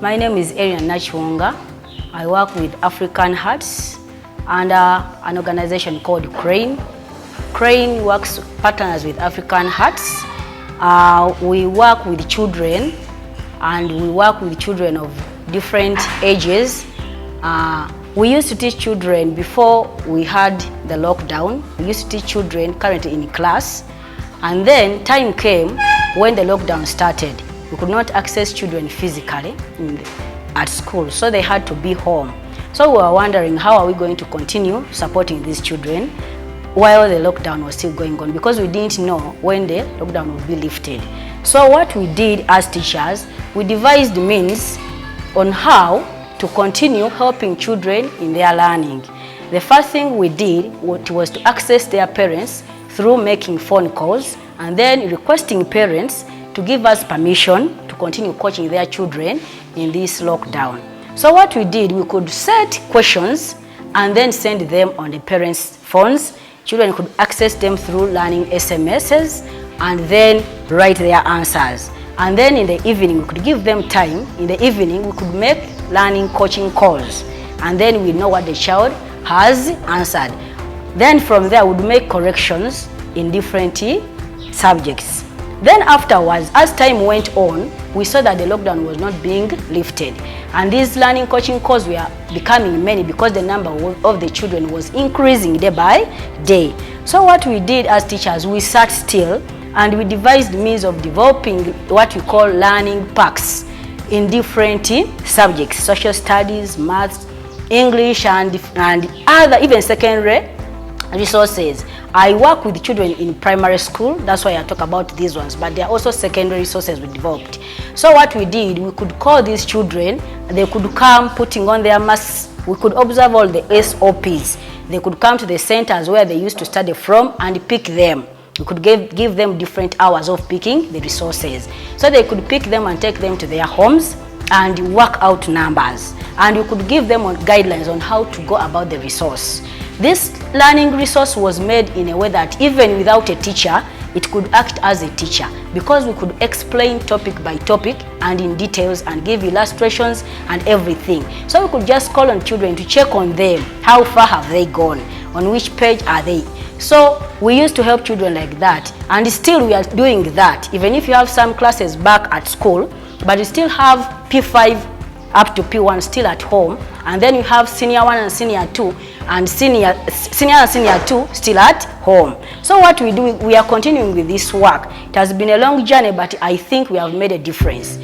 My name is Arian Nachwonga. I work with African Hearts under an organization called Crane. Crane partners with African Hearts. We work with children, and we work with children of different ages. We used to teach children before we had the lockdown. We used to teach children currently in class, and then time came when the lockdown started. We could not access children physically at school, so they had to be home. So we were wondering, how are we going to continue supporting these children while the lockdown was still going on, because we didn't know when the lockdown would be lifted. So what we did as teachers, we devised means on how to continue helping children in their learning. The first thing we did was to access their parents through making phone calls and then requesting parents to give us permission to continue coaching their children in this lockdown. So what we did, we could set questions and then send them on the parents' phones. Children could access them through learning SMSs and then write their answers. And then in the evening, we could give them time. In the evening, we could make learning coaching calls. And then we know what the child has answered. Then from there, we would make corrections in different subjects. Then afterwards, as time went on, we saw that the lockdown was not being lifted. And these learning coaching calls were becoming many because the number of the children was increasing day by day. So what we did as teachers, we sat still and we devised means of developing what we call learning packs in different subjects: social studies, maths, English, and other, even secondary resources. I work with children in primary school, that's why I talk about these ones, but there are also secondary resources we developed. So what we did, we could call these children, they could come putting on their masks, we could observe all the SOPs. They could come to the centers where they used to study from and pick them. We could give them different hours of picking the resources. So they could pick them and take them to their homes and work out numbers. And we could give them guidelines on how to go about the resource. This learning resource was made in a way that even without a teacher, it could act as a teacher, because we could explain topic by topic and in details and give illustrations and everything. So we could just call on children to check on them. How far have they gone? On which page are they? So we used to help children like that, and still we are doing that. Even if you have some classes back at school, but you still have P5 up to P1 still at home, and then you have senior 1 and senior 2 and senior and senior 2 still at home. So what we do, we are continuing with this work. It has been a long journey, but I think we have made a difference.